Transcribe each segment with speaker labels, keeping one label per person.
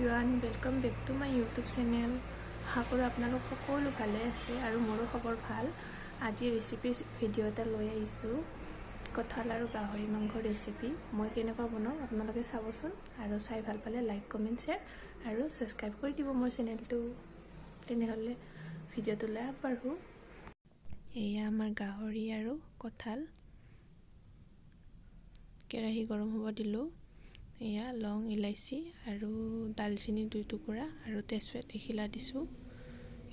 Speaker 1: Everyone, welcome back to my YouTube channel. আশা কৰোঁ আপোনালোক সকলো ভালে আছে আৰু মোৰো খবৰ ভাল। আজি ৰেচিপি ভিডিঅ' এটা লৈ আহিছোঁ, কঁঠাল আৰু গাহৰি মাংসৰ ৰেচিপি। মই কেনেকুৱা বনাওঁ আপোনালোকে চাবচোন, আৰু চাই ভাল পালে লাইক, কমেণ্ট, শ্বেয়াৰ আৰু ছাবস্ক্ৰাইব কৰি দিব মোৰ চেনেলটো। তেনেহ'লে ভিডিঅ'টোলৈ আগবাঢ়োঁ। এয়া আমাৰ গাহৰি আৰু কঁঠাল। কেৰাহী গৰম হ'ব দিলোঁ। এয়া লং, ইলাইচি আৰু দালচেনি 2 টুকুৰা আৰু তেজপাত এখিলা দিছোঁ।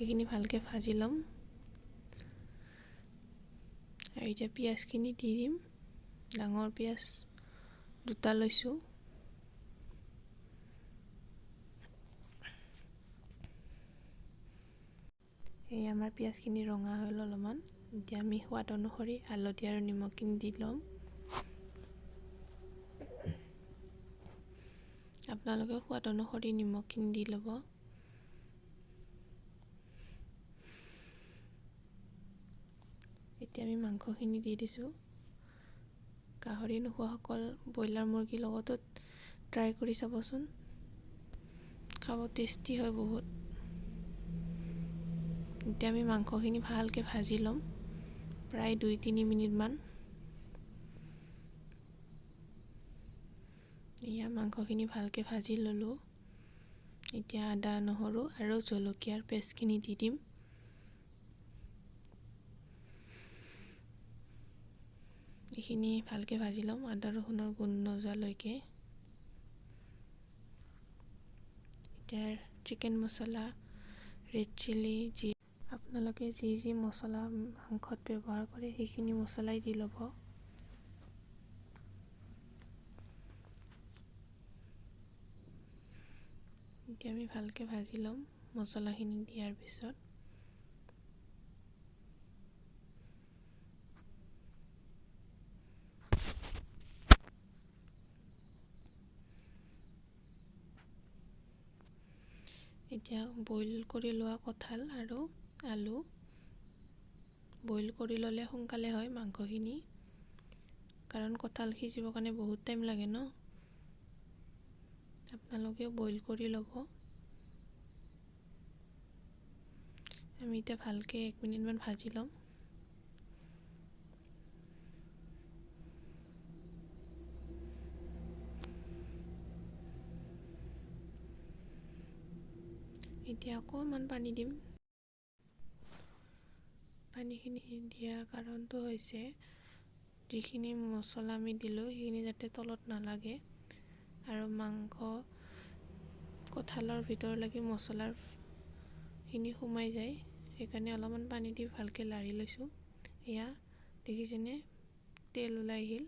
Speaker 1: এইখিনি ভালকৈ ভাজি ল'ম। আৰু এতিয়া পিঁয়াজখিনি দি দিম। ডাঙৰ পিঁয়াজ 2টা লৈছোঁ। এই আমাৰ পিঁয়াজখিনি ৰঙা হ'ল অলপমান। এতিয়া আমি সোৱাদ অনুসৰি হালধি আৰু নিমখখিনি দি ল'ম। আপোনালোকে সোৱাদ অনুসৰি নিমখখিনি দি ল'ব। এতিয়া আমি মাংসখিনি দি দিছোঁ। গাহৰি নোখোৱাসকল ব্ৰইলাৰ মুৰ্গীৰ লগতো ট্ৰাই কৰি চাবচোন, খাব টেষ্টি হয় বহুত। এতিয়া আমি মাংসখিনি ভালকৈ ভাজি ল'ম, প্ৰায় 2-3 মিনিটমান। এয়া মাংসখিনি ভালকৈ ভাজি ল'লোঁ। এতিয়া আদা, নহৰু আৰু জলকীয়াৰ পেষ্টখিনি দি দিম। এইখিনি ভালকৈ ভাজি ল'ম, আদা ৰহুনৰ গোন্ধ নোযোৱালৈকে। এতিয়া চিকেন মছলা, ৰেড চিলি, আপোনালোকে যি মছলা মাংসত ব্যৱহাৰ কৰে সেইখিনি মছলাই দি ল'ব। এতিয়া আমি ভালকৈ ভাজি ল'ম মছলাখিনি দিয়াৰ পিছত। এতিয়া বইল কৰি লোৱা কঁঠাল আৰু আলু, বইল কৰি ল'লে সোনকালে হয় মাংসখিনি, কাৰণ কঁঠাল সিজিবৰ কাৰণে বহুত টাইম লাগে ন। আপোনালোকেও বইল কৰি ল'ব। আমি এতিয়া ভালকৈ 1 মিনিটমান ভাজি ল'ম। এতিয়া অকণমান পানী দিম। পানীখিনি দিয়াৰ কাৰণটো হৈছে যিখিনি মছলা আমি দিলোঁ সেইখিনি যাতে তলত নালাগে আৰু মাংস কঁঠালৰ ভিতৰলৈকে মছলাখিনি সোমাই যায়। সেইকাৰণে অলপমান পানী দি ভালকৈ লাৰি লৈছোঁ। এয়া দেখিছেনে, তেল ওলাই আহিল।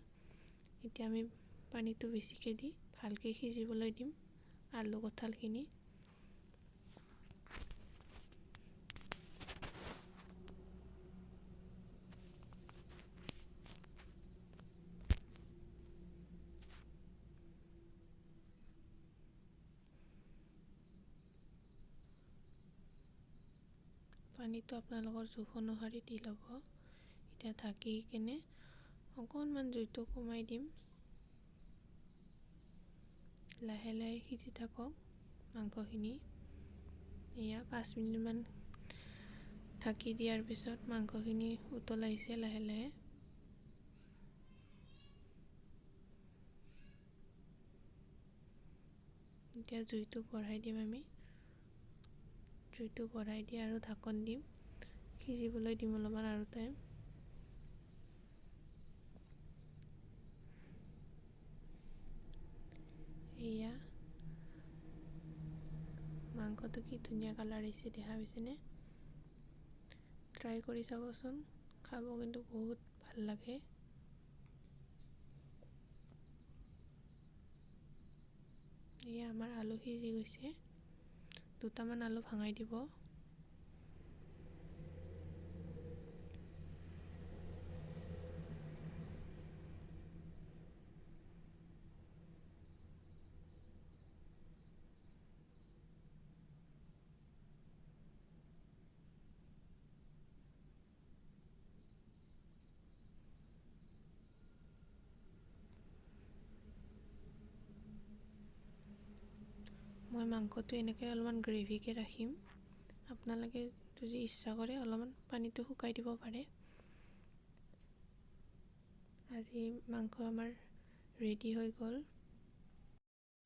Speaker 1: এতিয়া আমি পানীটো বেছিকৈ দি ভালকৈ সিজিবলৈ দিম আলু কঁঠালখিনি। পানীটো আপোনালোকৰ জোখ অনুসৰি দি ল'ব। এতিয়া ঢাকি কিনে অকণমান জুইটো কমাই দিম। লাহে লাহে সিজি থাকক মাংসখিনি। এয়া 5 মিনিটমান ঢাকি দিয়াৰ পিছত মাংসখিনি উতলাইছে লাহে লাহে। এতিয়া জুইটো বঢ়াই দিম আমি। জুইটো বঢ়াই দি আৰু ঢাকন দিম, সিজিবলৈ দিম অলপমান আৰু টাইম। এয়া মাংসটো কি ধুনীয়া কালাৰ আহিছে, দেখা পাইছেনে? ট্ৰাই কৰি চাবচোন, খাব কিন্তু বহুত ভাল লাগে। এয়া আমাৰ আলু সিজি গৈছে। 2টামান আলু ভাঙাই দিব। মই মাংসটো এনেকৈ অলপমান গ্ৰেভিকৈ ৰাখিম। আপোনালোকে যদি ইচ্ছা কৰে অলপমান পানীটো শুকাই দিব পাৰে। আজি মাংস আমাৰ ৰেডি হৈ গ'ল।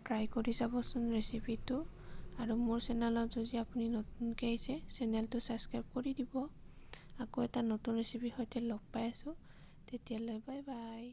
Speaker 1: ট্ৰাই কৰি চাবচোন ৰেচিপিটো। আৰু মোৰ চেনেলত যদি আপুনি নতুনকৈ আহিছে চেনেলটো ছাবস্ক্ৰাইব কৰি দিব। আকৌ এটা নতুন ৰেচিপিৰ সৈতে লগ পাই আছোঁ। তেতিয়ালৈ বাই বাই।